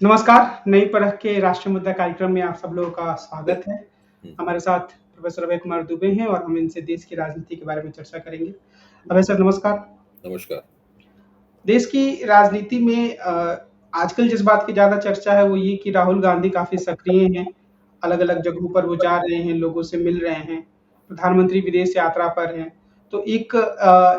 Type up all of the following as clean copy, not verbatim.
नमस्कार, नई परख के राष्ट्रीय मुद्दा कार्यक्रम में आप सब लोगों का स्वागत है। हुँ, हमारे साथ प्रोफ़ेसर अभय कुमार दुबे हैं और हम इनसे देश की राजनीति के बारे में चर्चा करेंगे। अभय सर नमस्कार। नमस्कार। देश की राजनीति में आजकल जिस बात की ज़्यादा चर्चा है वो ये कि राहुल गांधी काफ़ी सक्रिय हैं, अलग-अलग जगहों पर वो जा रहे हैं, लोगों से मिल रहे हैं, प्रधानमंत्री विदेश यात्रा पर हैं। तो एक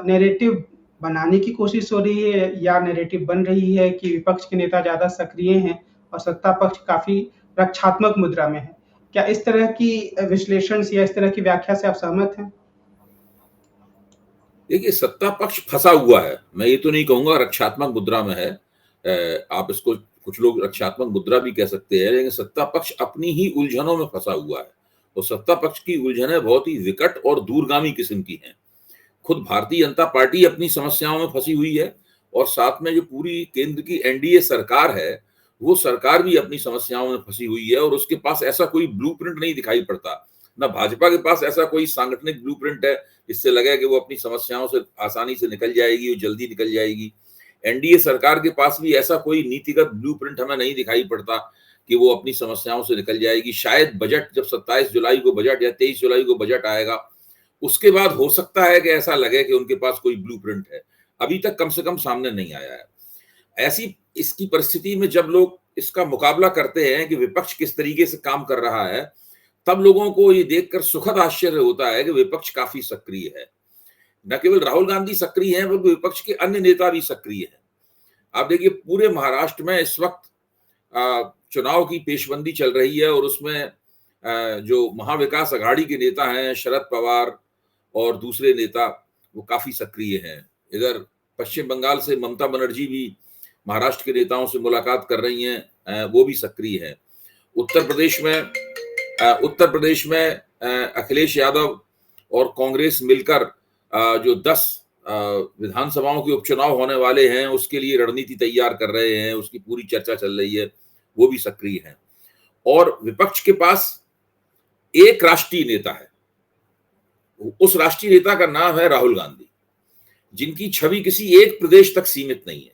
नैरेटिव बनाने की कोशिश हो रही है या नैरेटिव बन रही है कि विपक्ष के नेता ज़्यादा सक्रिय हैं और सत्ता पक्ष काफ़ी रक्षात्मक मुद्रा में है। क्या इस तरह की विश्लेषण से या इस तरह की व्याख्या से आप सहमत हैं? देखिए, सत्ता पक्ष फँसा हुआ है। मैं ये तो नहीं कहूँगा रक्षात्मक मुद्रा में है। आप इसको कुछ लोग रक्षात्मक मुद्रा भी कह सकते हैं, लेकिन सत्ता पक्ष अपनी ही उलझनों में फँसा हुआ है। और सत्ता पक्ष की उलझनें बहुत ही विकट और दूरगामी किस्म की हैं। खुद भारतीय जनता पार्टी अपनी समस्याओं में फँसी हुई है और साथ में जो पूरी केंद्र की एनडीए सरकार है, वो सरकार भी अपनी समस्याओं में फँसी हुई है और उसके पास ऐसा कोई ब्लूप्रिंट नहीं दिखाई पड़ता। ना भाजपा के पास ऐसा कोई सांगठनिक ब्लूप्रिंट है, जिससे लगे कि वो अपनी समस्याओं से आसानी से निकल जाएगी, वो जल्दी निकल जाएगी। एनडीए सरकार के पास भी ऐसा कोई नीतिगत ब्लूप्रिंट हमें नहीं दिखाई पड़ता कि वो अपनी समस्याओं से निकल जाएगी। शायद बजट जब 27 जुलाई को बजट या 23 जुलाई को बजट आएगा, उसके बाद हो सकता है कि ऐसा लगे कि उनके पास कोई ब्लूप्रिंट है। अभी तक कम से कम सामने नहीं आया है। ऐसी इसकी परिस्थिति में जब लोग इसका मुकाबला करते हैं कि विपक्ष किस तरीके से काम कर रहा है, तब लोगों को ये देखकर सुखद आश्चर्य होता है कि विपक्ष काफ़ी सक्रिय है। न केवल राहुल गांधी सक्रिय हैं, बल्कि विपक्ष के अन्य नेता भी सक्रिय हैं। आप देखिए पूरे महाराष्ट्र में इस वक़्त चुनाव की पेशबंदी चल रही है और उसमें जो महाविकास अघाड़ी के नेता हैं, शरद पवार और दूसरे नेता, वो काफ़ी सक्रिय हैं। इधर पश्चिम बंगाल से ममता बनर्जी भी महाराष्ट्र के नेताओं से मुलाकात कर रही हैं, वो भी सक्रिय हैं। उत्तर प्रदेश में अखिलेश यादव और कांग्रेस मिलकर जो 10 विधानसभाओं के उपचुनाव होने वाले हैं, उसके लिए रणनीति तैयार कर रहे हैं, उसकी पूरी चर्चा चल रही है, वो भी सक्रिय हैं। और विपक्ष के पास एक राष्ट्रीय नेता है, उस राष्ट्रीय नेता का नाम है राहुल गांधी, जिनकी छवि किसी एक प्रदेश तक सीमित नहीं है।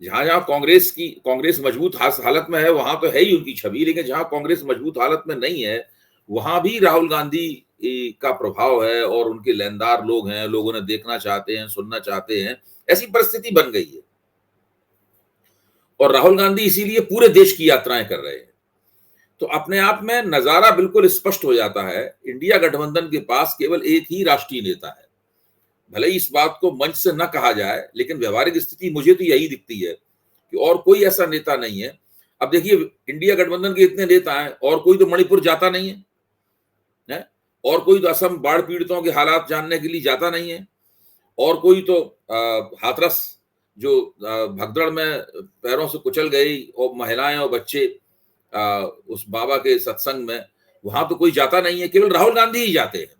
जहां-जहां कांग्रेस मजबूत हालत में है, वहां तो है ही उनकी छवि, लेकिन जहां कांग्रेस मजबूत हालत में नहीं है, वहां भी राहुल गांधी का प्रभाव है और उनके लेनदार लोग हैं, लोग उन्हें देखना चाहते हैं, सुनना चाहते हैं, ऐसी परिस्थिति बन गई है। और राहुल गांधी इसीलिए पूरे देश की यात्राएं कर रहे हैं। तो अपने आप में नजारा बिल्कुल स्पष्ट हो जाता है, इंडिया गठबंधन के पास केवल एक ही राष्ट्रीय नेता है। भले ही इस बात को मंच से न कहा जाए, लेकिन व्यवहारिक स्थिति मुझे तो यही दिखती है कि और कोई ऐसा नेता नहीं है। अब देखिए, इंडिया गठबंधन के इतने नेता हैं, और कोई तो मणिपुर जाता नहीं है, है? और कोई तो असम बाढ़ पीड़ितों के हालात जानने के लिए जाता नहीं है, और कोई तो हाथरस जो भगदड़ में पैरों से कुचल गई और महिलाएं और बच्चे उस बाबा के सत्संग में, वहां तो कोई जाता नहीं है, केवल राहुल गांधी ही जाते हैं।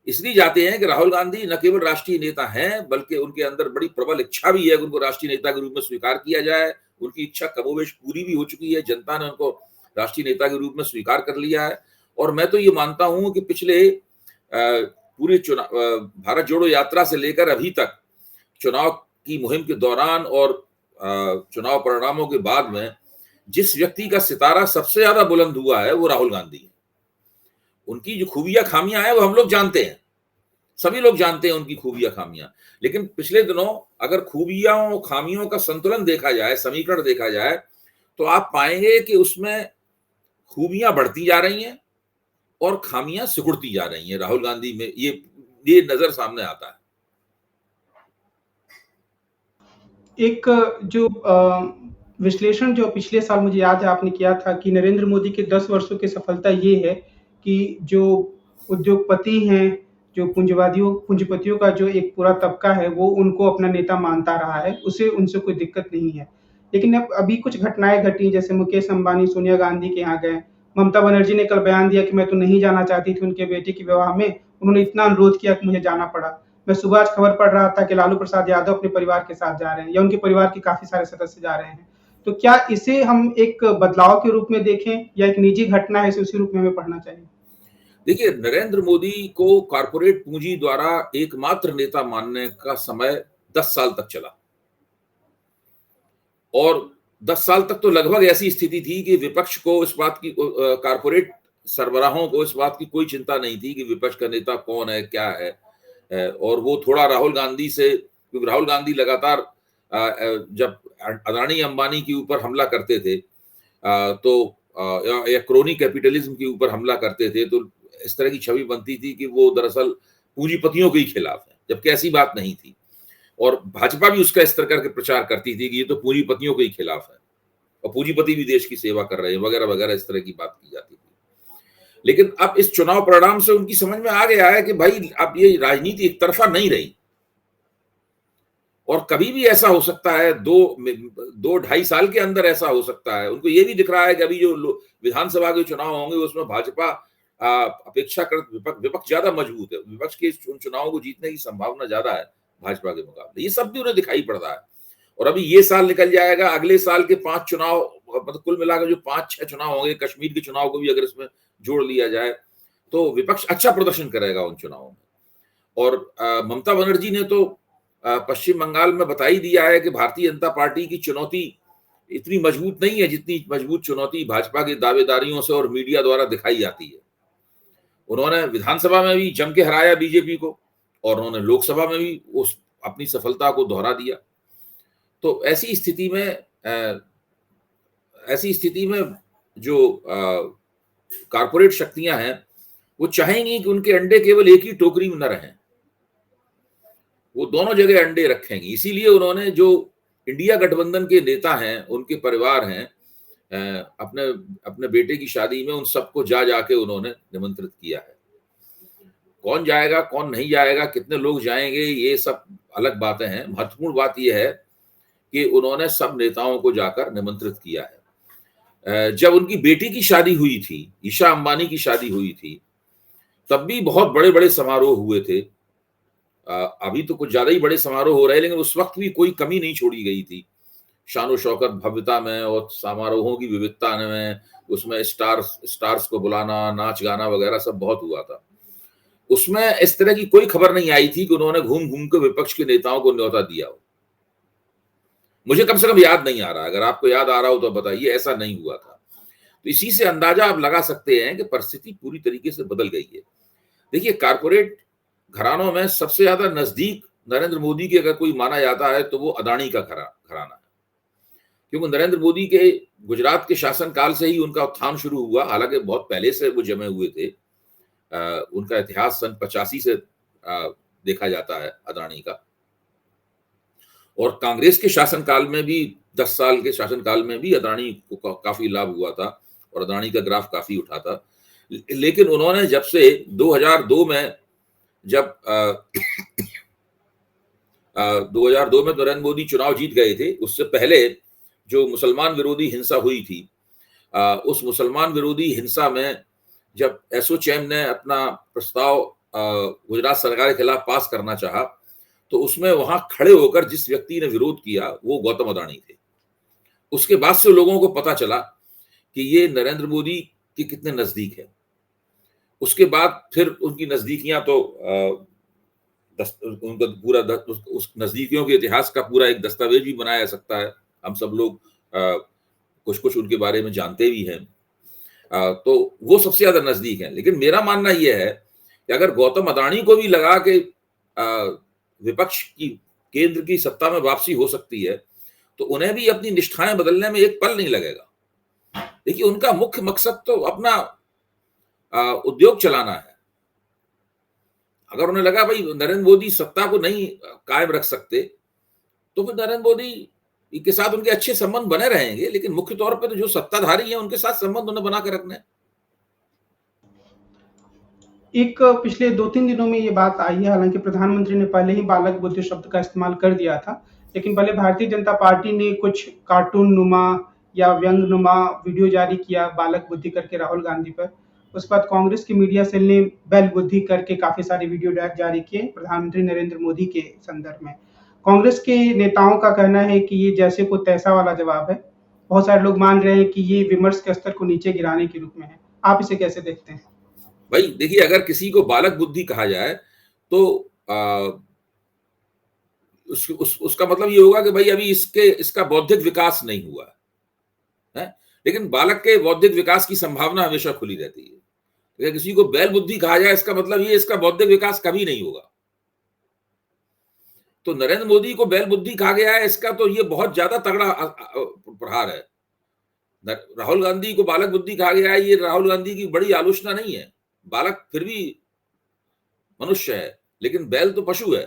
इसलिए जाते हैं कि राहुल गांधी न केवल राष्ट्रीय नेता हैं, बल्कि उनके अंदर बड़ी प्रबल इच्छा भी है कि उनको राष्ट्रीय नेता के रूप में स्वीकार किया जाए। उनकी इच्छा कमोबेश पूरी भी हो चुकी है, जनता ने उनको राष्ट्रीय नेता के रूप में स्वीकार कर लिया है। और मैं तो ये मानता हूं कि पिछले पूरे भारत जोड़ो यात्रा से लेकर अभी तक चुनाव की मुहिम के दौरान और चुनाव परिणामों के बाद में जिस व्यक्ति का सितारा सबसे ज्यादा बुलंद हुआ है, वो राहुल गांधी है। उनकी जो खूबियां खामियां हैं वो हम लोग जानते हैं, सभी लोग जानते हैं उनकी खूबियां खामियां। लेकिन पिछले दिनों अगर खूबियां और खामियों का संतुलन देखा जाए, समीकरण देखा जाए, तो आप पाएंगे कि उसमें खूबियां बढ़ती जा रही हैं और खामियां सिकुड़ती जा रही हैं। राहुल गांधी में ये नजर सामने आता है। एक जो विश्लेषण जो पिछले साल मुझे याद है आपने किया था कि नरेंद्र मोदी के 10 वर्षों की सफलता ये है कि जो उद्योगपति हैं, जो पूंजीपतियों का जो एक पूरा तबका है, वो उनको अपना नेता मानता रहा है, उसे उनसे कोई दिक्कत नहीं है। लेकिन अब अभी कुछ घटनाएँ घटी, जैसे मुकेश अंबानी सोनिया गांधी के यहाँ गए, ममता बनर्जी ने कल बयान दिया कि मैं तो नहीं जाना चाहती थी उनके बेटे के विवाह में, उन्होंने इतना अनुरोध किया कि मुझे जाना पड़ा। मैं सुबह आज खबर पढ़ रहा था कि लालू प्रसाद यादव अपने परिवार के साथ जा रहे हैं या उनके परिवार के काफ़ी सारे सदस्य जा रहे हैं। तो क्या इसे हम एक बदलाव के रूप में देखें या एक निजी घटना है, इसे उसी रूप में हमें पढ़ना चाहिए? देखिए, नरेंद्र मोदी को कॉरपोरेट पूंजी द्वारा एकमात्र नेता मानने का समय 10 साल तक चला और 10 साल तक तो लगभग ऐसी स्थिति थी कि विपक्ष को इस बात की, कारपोरेट सरबराहों को इस बात की कोई चिंता नहीं थी कि विपक्ष का नेता कौन है, क्या है। और वो थोड़ा राहुल गांधी से, क्योंकि राहुल गांधी लगातार जब अदानी अंबानी के ऊपर हमला करते थे, तो या क्रोनी कैपिटलिज्म के ऊपर हमला करते थे, तो इस तरह की छवि बनती थी कि वो दरअसल पूंजीपतियों के ही खिलाफ है, जबकि ऐसी बात नहीं थी। और भाजपा भी उसका इस तरह के प्रचार करती थी कि ये तो पूंजीपतियों के ही खिलाफ है और पूंजीपति भी देश की सेवा कर रहे हैं, वगैरह वगैरह, इस तरह की बात की जाती थी। लेकिन अब इस चुनाव परिणाम से उनकी समझ में आ गया है कि भाई अब ये राजनीति एक तरफा नहीं रही, और कभी भी ऐसा हो सकता है, 2-2.5 साल के अंदर ऐसा हो सकता है। उनको ये भी दिख रहा है कि अभी जो विधानसभा के चुनाव होंगे उसमें भाजपा अपेक्षाकृत विपक्ष ज्यादा मजबूत है, विपक्ष के उन चुनावों को जीतने की संभावना ज्यादा है भाजपा के मुकाबले। ये सब भी उन्हें दिखाई पड़ रहा है। और अभी ये साल निकल जाएगा, अगले साल के 5 चुनाव, मतलब कुल मिलाकर जो 5-6 चुनाव होंगे, कश्मीर के चुनाव को भी अगर इसमें जोड़ लिया जाए, तो विपक्ष अच्छा प्रदर्शन करेगा उन चुनावों में। और ममता बनर्जी ने तो पश्चिम बंगाल में बता ही दिया है कि भारतीय जनता पार्टी की चुनौती इतनी मजबूत नहीं है जितनी मजबूत चुनौती भाजपा की दावेदारियों से और मीडिया द्वारा दिखाई जाती है। उन्होंने विधानसभा में भी जम के हराया बीजेपी को, और उन्होंने लोकसभा में भी उस अपनी सफलता को दोहरा दिया। तो ऐसी स्थिति में जो कारपोरेट शक्तियां हैं वो चाहेंगी कि उनके अंडे केवल एक ही टोकरी में न रहें, वो दोनों जगह अंडे रखेंगी। इसीलिए उन्होंने, जो इंडिया गठबंधन के नेता हैं, उनके परिवार हैं, अपने अपने बेटे की शादी में उन सबको जाके उन्होंने निमंत्रित किया है। कौन जाएगा कौन नहीं जाएगा, कितने लोग जाएंगे, ये सब अलग बातें हैं। महत्वपूर्ण बात यह है कि उन्होंने सब नेताओं को जाकर निमंत्रित किया है। जब उनकी बेटी की शादी हुई थी, ईशा अंबानी की शादी हुई थी, तब भी बहुत बड़े बड़े समारोह हुए थे। अभी तो कुछ ज्यादा ही बड़े समारोह हो रहे हैं, लेकिन उस वक्त भी कोई कमी नहीं छोड़ी गई थी शान शौकत भव्यता में और समारोहों की विविधता में। उसमें स्टार्स को बुलाना, नाच गाना वगैरह सब बहुत हुआ था। उसमें इस तरह की कोई खबर नहीं आई थी कि उन्होंने घूम घूम के विपक्ष के नेताओं को न्योता दिया हो। मुझे कम से कम याद नहीं आ रहा, अगर आपको याद आ रहा हो तो बताइए, ऐसा नहीं हुआ था। तो इसी से अंदाजा आप लगा सकते हैं कि परिस्थिति पूरी तरीके से बदल गई है। देखिए, कारपोरेट घरानों में सबसे ज्यादा नजदीक नरेंद्र मोदी के अगर कोई माना जाता है तो वो अदानी का घराना है, क्योंकि नरेंद्र मोदी के गुजरात के शासनकाल से ही उनका उत्थान शुरू हुआ। हालांकि बहुत पहले से वो जमे हुए थे। उनका इतिहास सन 85 से देखा जाता है अदानी का। और कांग्रेस के शासनकाल में भी, 10 साल के शासनकाल में भी अदानी को काफी लाभ हुआ था और अदानी का ग्राफ काफी उठा था। लेकिन उन्होंने जब से 2002 में, जब 2002 में नरेंद्र मोदी चुनाव जीत गए थे, उससे पहले जो मुसलमान विरोधी हिंसा हुई थी, उस मुसलमान विरोधी हिंसा में जब एसोचैम ने अपना प्रस्ताव गुजरात सरकार के खिलाफ पास करना चाहा, तो उसमें वहां खड़े होकर जिस व्यक्ति ने विरोध किया वो गौतम अदानी थे। उसके बाद से लोगों को पता चला कि ये नरेंद्र मोदी के कितने नजदीक है। उसके बाद फिर उनकी नजदीकियां तो उनका पूरा उस नजदीकियों के इतिहास का पूरा एक दस्तावेज भी बनाया जा सकता है। हम सब लोग कुछ कुछ उनके बारे में जानते भी हैं। तो वो सबसे ज्यादा नजदीक है। लेकिन मेरा मानना यह है कि अगर गौतम अदानी को भी लगा कि विपक्ष की केंद्र की सत्ता में वापसी हो सकती है, तो उन्हें भी अपनी निष्ठाएं बदलने में एक पल नहीं लगेगा। देखिए, उनका मुख्य मकसद तो अपना उद्योग चलाना है। अगर उन्हें लगा भाई नरेंद्र मोदी सत्ता को नहीं कायम रख सकते, तो फिर नरेंद्र मोदी के साथ उनके अच्छे संबंध बने रहेंगे, लेकिन मुख्य तौर पर तो जो सत्ताधारी हैं उनके साथ संबंध उन्हें बना के रखने हैं। एक पिछले 2-3 दिनों में ये बात आई है, हालांकि प्रधानमंत्री ने पहले ही बालक बुद्धि शब्द का इस्तेमाल कर दिया था, लेकिन पहले भारतीय जनता पार्टी ने कुछ कार्टून नुमा या व्यंग नुमा वीडियो जारी किया बालक बुद्धि करके राहुल गांधी पर। उसके बाद कांग्रेस की मीडिया सेल ने बैल बुद्धि करके काफी सारे वीडियो जारी किए प्रधानमंत्री नरेंद्र मोदी के संदर्भ में। कांग्रेस के नेताओं का कहना है कि ये जैसे को तैसा वाला जवाब है। बहुत सारे लोग मान रहे हैं कि ये विमर्श के स्तर को नीचे गिराने के रूप में है। आप इसे कैसे देखते हैं? भाई देखिए, अगर किसी को बालक बुद्धि कहा जाए तो उसका मतलब ये होगा कि भाई अभी इसका बौद्धिक विकास नहीं हुआ है। है। लेकिन बालक के बौद्धिक विकास की संभावना हमेशा खुली रहती है। अगर किसी को बैल बुद्धि कहा जाए, इसका मतलब ये इसका बौद्धिक विकास कभी नहीं होगा। तो नरेंद्र मोदी को बैल बुद्धि कहा गया है, इसका तो ये बहुत ज्यादा तगड़ा प्रहार है। राहुल गांधी को बालक बुद्धि कहा गया है, ये राहुल गांधी की बड़ी आलोचना नहीं है। बालक फिर भी मनुष्य है, लेकिन बैल तो पशु है।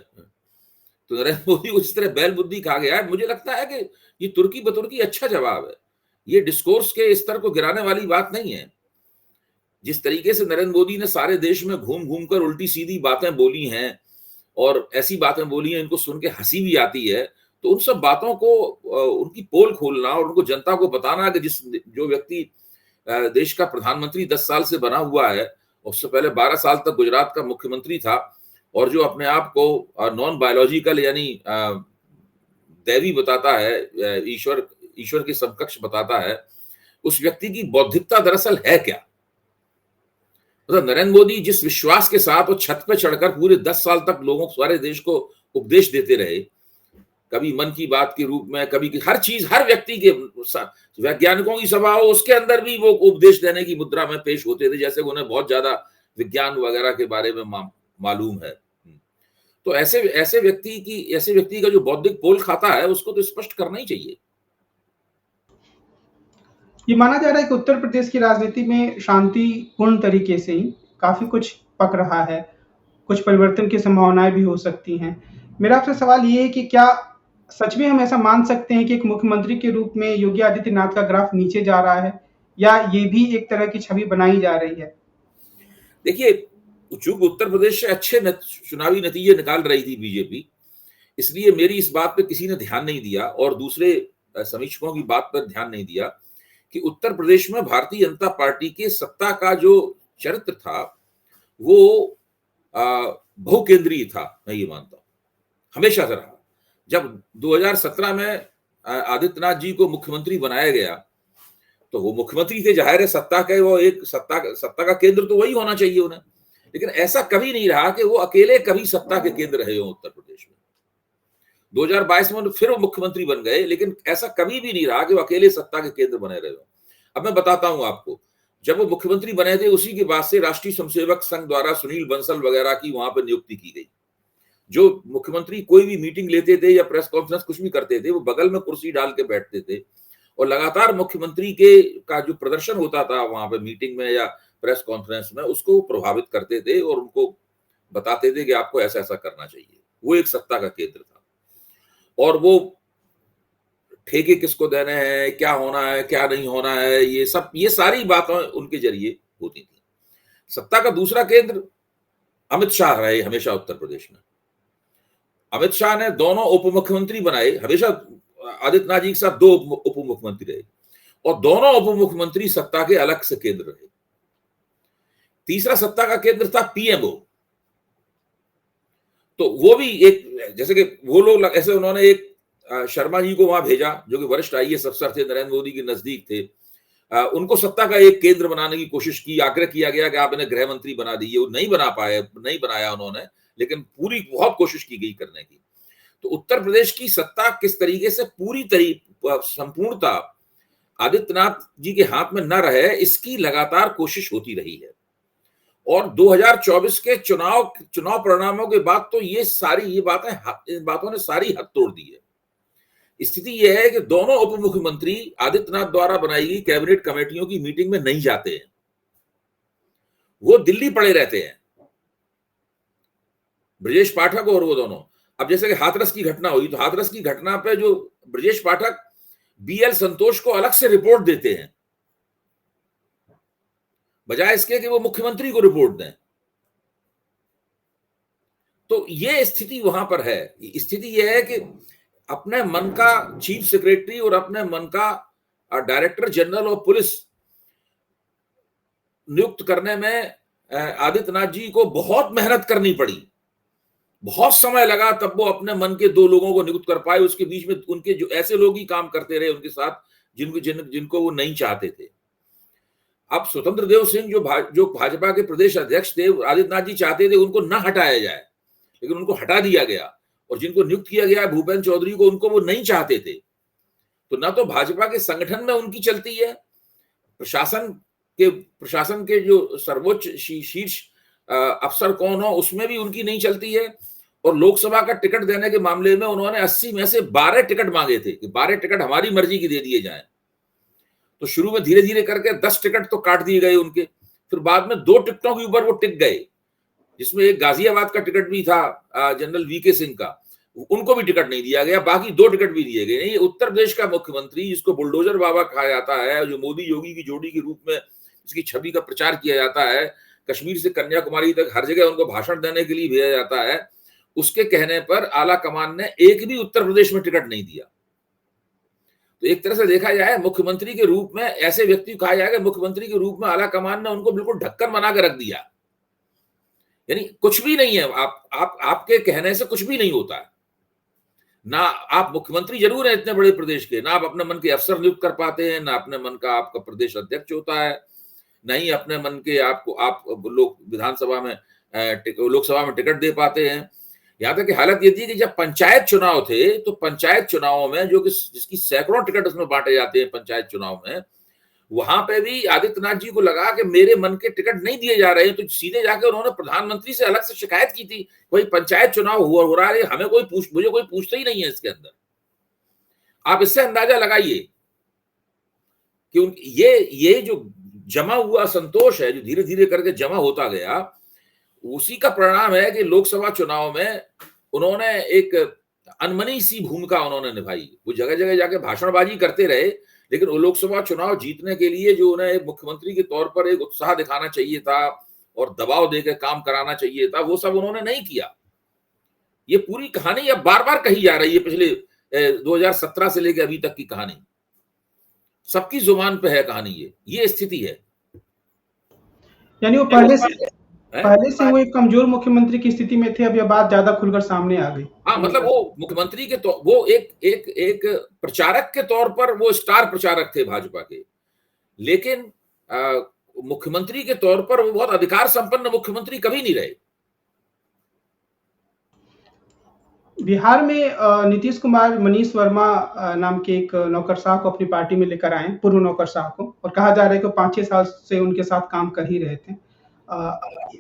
तो नरेंद्र मोदी को इस तरह बैल बुद्धि कहा गया है। मुझे लगता है कि ये तुर्की बतुर्की अच्छा जवाब है। ये डिस्कोर्स के स्तर को गिराने वाली बात नहीं है। जिस तरीके से नरेंद्र मोदी ने सारे देश में घूम घूम कर उल्टी सीधी बातें बोली हैं और ऐसी बातें बोली हैं इनको सुन के हंसी भी आती है, तो उन सब बातों को उनकी पोल खोलना और उनको जनता को बताना कि जो व्यक्ति देश का प्रधानमंत्री 10 साल से बना हुआ है, उससे पहले 12 साल तक गुजरात का मुख्यमंत्री था और जो अपने आप को नॉन बायोलॉजिकल यानी दैवी बताता है, ईश्वर के समकक्ष बताता है, उस व्यक्ति की बौद्धिकता दरअसल है क्या? मतलब नरेंद्र मोदी जिस विश्वास के साथ वो छत पे चढ़कर पूरे 10 साल तक लोगों को, सारे देश को उपदेश देते रहे, कभी मन की बात के रूप में, कभी हर चीज, हर व्यक्ति के, वैज्ञानिकों की सभा हो उसके अंदर भी वो उपदेश देने की मुद्रा में पेश होते थे, जैसे उन्हें बहुत ज्यादा विज्ञान वगैरह के बारे में मालूम है। तो ऐसे व्यक्ति का जो बौद्धिक पोल खाता है उसको तो स्पष्ट करना ही चाहिए। ये माना जा रहा है कि उत्तर प्रदेश की राजनीति में शांतिपूर्ण तरीके से ही काफी कुछ पक रहा है, कुछ परिवर्तन की संभावनाएं भी हो सकती हैं। मेरा आपसे सवाल ये है कि क्या सच में हम ऐसा मान सकते हैं कि एक मुख्यमंत्री के रूप में योगी आदित्यनाथ का ग्राफ नीचे जा रहा है, या ये भी एक तरह की छवि बनाई जा रही है? देखिए, चूंकि उत्तर प्रदेश से अच्छे चुनावी नतीजे निकाल रही थी बीजेपी, इसलिए मेरी इस बात पर किसी ने ध्यान नहीं दिया और दूसरे समीक्षकों की बात पर ध्यान नहीं दिया कि उत्तर प्रदेश में भारतीय जनता पार्टी के सत्ता का जो चरित्र था वो बहुकेंद्रीय था। मैं ये मानता हूं, हमेशा से रहा। जब 2017 में आदित्यनाथ जी को मुख्यमंत्री बनाया गया तो वो मुख्यमंत्री थे, जाहिर है सत्ता का वो एक सत्ता का केंद्र तो वही होना चाहिए उन्हें, लेकिन ऐसा कभी नहीं रहा कि वो अकेले कभी सत्ता के केंद्र रहे हो उत्तर प्रदेश में। 2022 में फिर वो मुख्यमंत्री बन गए, लेकिन ऐसा कभी भी नहीं रहा कि वो अकेले सत्ता के केंद्र बने रहे हो। अब मैं बताता हूं आपको, जब वो मुख्यमंत्री बने थे उसी के बाद से राष्ट्रीय स्वयंसेवक संघ द्वारा सुनील बंसल वगैरह की वहां पर नियुक्ति की गई। जो मुख्यमंत्री कोई भी मीटिंग लेते थे या प्रेस कॉन्फ्रेंस कुछ भी करते थे, वो बगल में कुर्सी डाल के बैठते थे और लगातार मुख्यमंत्री का जो प्रदर्शन होता था वहां पर मीटिंग में या प्रेस कॉन्फ्रेंस में, उसको प्रभावित करते थे और उनको बताते थे कि आपको ऐसा ऐसा करना चाहिए। वो एक सत्ता का केंद्र था और वो ठेके किसको देने हैं, क्या होना है, क्या नहीं होना है, ये सारी बातें उनके जरिए होती थी। सत्ता का दूसरा केंद्र अमित शाह रहे हमेशा उत्तर प्रदेश में। अमित शाह ने दोनों उप मुख्यमंत्री बनाए, हमेशा आदित्यनाथ जी के साथ 2 उप मुख्यमंत्री रहे और दोनों उप मुख्यमंत्री सत्ता के अलग से केंद्र रहे। तीसरा सत्ता का केंद्र था पीएमओ। तो वो भी एक, जैसे कि वो लोग ऐसे, उन्होंने एक शर्मा जी को वहां भेजा जो कि वरिष्ठ आईएएस अफसर थे, नरेंद्र मोदी के नजदीक थे। उनको सत्ता का एक केंद्र बनाने की कोशिश की, आग्रह किया गया कि आप इन्हें गृह मंत्री बना दीजिए। वो नहीं बना पाए, नहीं बनाया उन्होंने, लेकिन पूरी बहुत कोशिश की गई करने की। तो उत्तर प्रदेश की सत्ता किस तरीके से संपूर्णता आदित्यनाथ जी के हाथ में न रहे, इसकी लगातार कोशिश होती रही है। और 2024 के चुनाव परिणामों के बाद तो इन बातों ने सारी हद तोड़ दी है। स्थिति यह है कि दोनों उप मुख्यमंत्री आदित्यनाथ द्वारा बनाई गई कैबिनेट कमेटियों की मीटिंग में नहीं जाते हैं, वो दिल्ली पड़े रहते हैं, ब्रजेश पाठक और वो दोनों। अब जैसे कि हाथरस की घटना हुई, तो हाथरस की घटना पे जो ब्रजेश पाठक बीएल संतोष को अलग से रिपोर्ट देते हैं, बजाय इसके कि वो मुख्यमंत्री को रिपोर्ट दें। तो ये स्थिति वहां पर है। स्थिति यह है कि अपने मन का चीफ सेक्रेटरी और अपने मन का डायरेक्टर जनरल ऑफ पुलिस नियुक्त करने में आदित्यनाथ जी को बहुत मेहनत करनी पड़ी, बहुत समय लगा, तब वो अपने मन के 2 लोगों को नियुक्त कर पाए। उसके बीच में उनके जो ऐसे लोग ही काम करते रहे उनके साथ जिनको वो नहीं चाहते थे। अब स्वतंत्र देव सिंह जो भाजपा के प्रदेश अध्यक्ष थे, आदित्यनाथ जी चाहते थे उनको न हटाया जाए, लेकिन उनको हटा दिया गया। और जिनको नियुक्त किया गया भूपेंद्र चौधरी को, उनको वो नहीं चाहते थे। तो ना तो भाजपा के संगठन में उनकी चलती है, प्रशासन के जो सर्वोच्च शीर्ष अफसर कौन हो उसमें भी उनकी नहीं चलती है। और लोकसभा का टिकट देने के मामले में उन्होंने 80 में से 12 टिकट मांगे थे कि 12 टिकट हमारी मर्जी की दे दिए जाएं। तो शुरू में धीरे धीरे करके 10 टिकट तो काट दिए गए उनके, फिर बाद में 2 टिकटों के ऊपर वो टिक गए, जिसमें एक गाजियाबाद का टिकट भी था जनरल वीके सिंह का, उनको भी टिकट नहीं दिया गया, बाकी 2 टिकट भी दिए गए। ये उत्तर प्रदेश का मुख्यमंत्री जिसको बुलडोजर बाबा कहा जाता है, जो मोदी योगी की जोड़ी के रूप में इसकी छवि का प्रचार किया जाता है, कश्मीर से कन्याकुमारी तक हर जगह उनको भाषण देने के लिए भेजा जाता है, उसके कहने पर आला कमान ने एक भी उत्तर प्रदेश में टिकट नहीं दिया। तो एक तरह से देखा जाए मुख्यमंत्री के रूप में ऐसे व्यक्ति को कहा जाएगा, मुख्यमंत्री के रूप में आला कमान ने उनको बिल्कुल ढक्कन बना के रख दिया, यानी कुछ भी नहीं है, आपके कहने से कुछ भी नहीं होता है ना। आप मुख्यमंत्री जरूर है इतने बड़े प्रदेश के, ना आप अपने मन के अफसर नियुक्त कर पाते हैं, ना अपने मन का आपका प्रदेश अध्यक्ष होता है, नहीं अपने मन के आप लोग विधानसभा में लोकसभा में टिकट दे पाते हैं। यहां तक कि हालत ये थी कि जब पंचायत चुनाव थे तो पंचायत चुनावों में जो कि जिसकी सैकड़ों टिकट उसमें बांटे जाते हैं पंचायत चुनाव में, वहां पे भी आदित्यनाथ जी को लगा कि मेरे मन के टिकट नहीं दिए जा रहे, तो सीधे जाकर उन्होंने प्रधानमंत्री से अलग से शिकायत की थी, भाई पंचायत चुनाव हो रहा है, हमें मुझे कोई पूछता ही नहीं है इसके अंदर। आप इससे अंदाजा लगाइए कि ये जो जमा हुआ संतोष है, जो धीरे धीरे करके जमा होता गया, उसी का परिणाम है कि लोकसभा चुनाव में उन्होंने एक अनमनी सी भूमिका उन्होंने निभाई। वो जगह जगह जाके भाषणबाजी करते रहे, लेकिन लोकसभा चुनाव जीतने के लिए जो उन्हें एक मुख्यमंत्री के तौर पर एक उत्साह दिखाना चाहिए था और दबाव देकर काम कराना चाहिए था, वो सब उन्होंने नहीं किया। ये पूरी कहानी अब बार बार कही जा रही है, पिछले 2017 से लेकर अभी तक की कहानी, सबकी जुबान पे है कहानी। ये स्थिति है, यानी वो पहले से वो एक कमजोर मुख्यमंत्री की स्थिति में थे, अब यह बात ज्यादा खुलकर सामने आ गई। हाँ, मतलब वो मुख्यमंत्री के तो वो एक प्रचारक के तौर पर वो स्टार प्रचारक थे भाजपा के, लेकिन मुख्यमंत्री के तौर पर वो बहुत अधिकार संपन्न मुख्यमंत्री कभी नहीं रहे। बिहार में नीतीश कुमार मनीष वर्मा नाम के एक नौकरशाह को अपनी पार्टी में लेकर आए, पूर्व नौकरशाह को, और कहा जा रहा है कि 5-6 साल से उनके साथ काम कर ही रहे थे।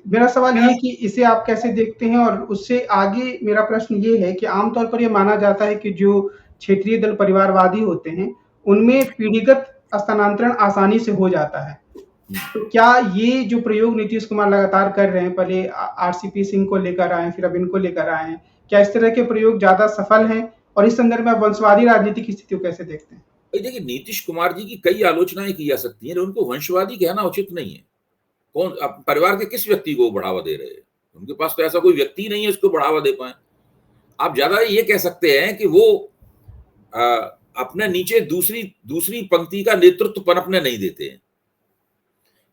मेरा सवाल ये है कि इसे आप कैसे देखते हैं? और उससे आगे मेरा प्रश्न ये है कि आमतौर पर यह माना जाता है कि जो क्षेत्रीय दल परिवारवादी होते हैं, उनमें पीढ़ीगत स्थानांतरण आसानी से हो जाता है। तो क्या ये जो प्रयोग नीतीश कुमार लगातार कर रहे हैं, पहले आरसीपी सिंह को लेकर आए, फिर अब इनको लेकर आए हैं, क्या इस तरह के प्रयोग ज्यादा सफल हैं? और इस संदर्भ में वंशवादी राजनीति की स्थिति को कैसे देखते हैं? देखिए, नीतीश कुमार जी की कई आलोचनाएं की जा सकती हैं, उनको वंशवादी कहना उचित नहीं है। कौन परिवार के किस व्यक्ति को बढ़ावा दे रहे हैं? उनके पास तो ऐसा कोई व्यक्ति नहीं है उसको बढ़ावा दे पाए। आप ज्यादा ये कह सकते हैं कि वो अपने नीचे दूसरी पंक्ति का नेतृत्व पनपने नहीं देते हैं,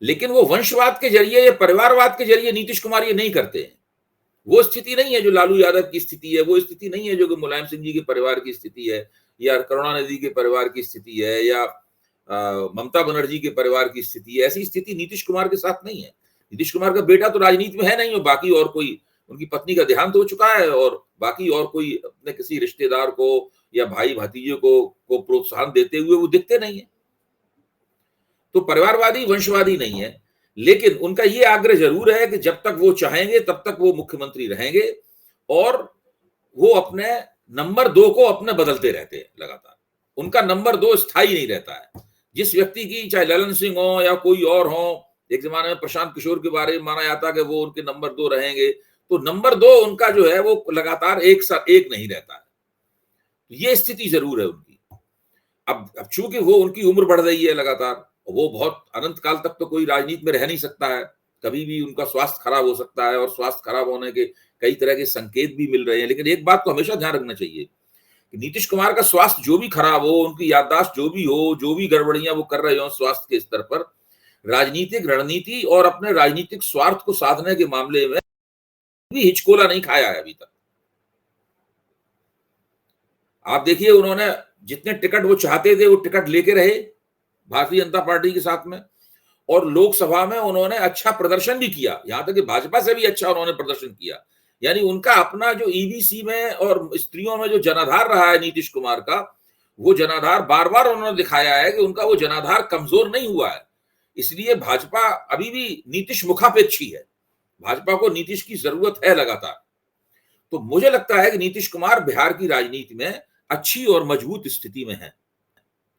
लेकिन वो वंशवाद के जरिए या परिवारवाद के जरिए नीतीश कुमार ये नहीं करते हैं। वो स्थिति नहीं है जो लालू यादव की स्थिति है, वो स्थिति नहीं है जो कि मुलायम सिंह जी के परिवार की स्थिति है, या करुणानिधि के परिवार की स्थिति है, या ममता बनर्जी के परिवार की स्थिति है। ऐसी स्थिति नीतीश कुमार के साथ नहीं है। नीतीश कुमार का बेटा तो राजनीति में है नहीं, और बाकी और कोई, उनकी पत्नी का देहांत हो चुका है, और बाकी और कोई अपने किसी रिश्तेदार को या भाई भतीजे को प्रोत्साहन देते हुए वो दिखते नहीं है। तो परिवारवादी वंशवादी नहीं है, लेकिन उनका ये आग्रह जरूर है कि जब तक वो चाहेंगे तब तक वो मुख्यमंत्री रहेंगे, और वो अपने नंबर 2 को अपने बदलते रहते हैं लगातार। उनका नंबर 2 स्थायी नहीं रहता है। जिस व्यक्ति की, चाहे ललन सिंह हो या कोई और हो, एक जमाने में प्रशांत किशोर के बारे में माना जाता कि वो उनके नंबर 2 रहेंगे, तो नंबर 2 उनका जो है वो लगातार एक नहीं रहता है। ये स्थिति जरूर है उनकी। अब चूंकि वो उनकी उम्र बढ़ रही है लगातार, वो बहुत अनंत काल तक तो कोई राजनीति में रह नहीं सकता है, कभी भी उनका स्वास्थ्य खराब हो सकता है, और स्वास्थ्य खराब होने के कई तरह के संकेत भी मिल रहे हैं। लेकिन एक बात तो हमेशा ध्यान रखना चाहिए कि नीतीश कुमार का स्वास्थ्य जो भी खराब हो, उनकी याददाश्त जो भी हो, जो भी गड़बड़ियां वो कर रहे हो स्वास्थ्य के स्तर पर, राजनीतिक रणनीति और अपने राजनीतिक स्वार्थ को साधने के मामले में भी हिचकोला नहीं खाया है अभी तक। आप देखिए, उन्होंने जितने टिकट वो चाहते थे वो टिकट लेके रहे भारतीय जनता पार्टी के साथ में, और लोकसभा में उन्होंने अच्छा प्रदर्शन भी किया, यहां तक कि भाजपा से भी अच्छा उन्होंने प्रदर्शन किया। यानी उनका अपना जो ईबीसी में और स्त्रियों में जो जनाधार रहा है नीतीश कुमार का, वो जनाधार बार बार उन्होंने दिखाया है कि उनका वो जनाधार कमजोर नहीं हुआ है। इसलिए भाजपा अभी भी नीतीश मुखापेक्षी है, भाजपा को नीतीश की जरूरत है लगातार। तो मुझे लगता है कि नीतीश कुमार बिहार की राजनीति में अच्छी और मजबूत स्थिति में है।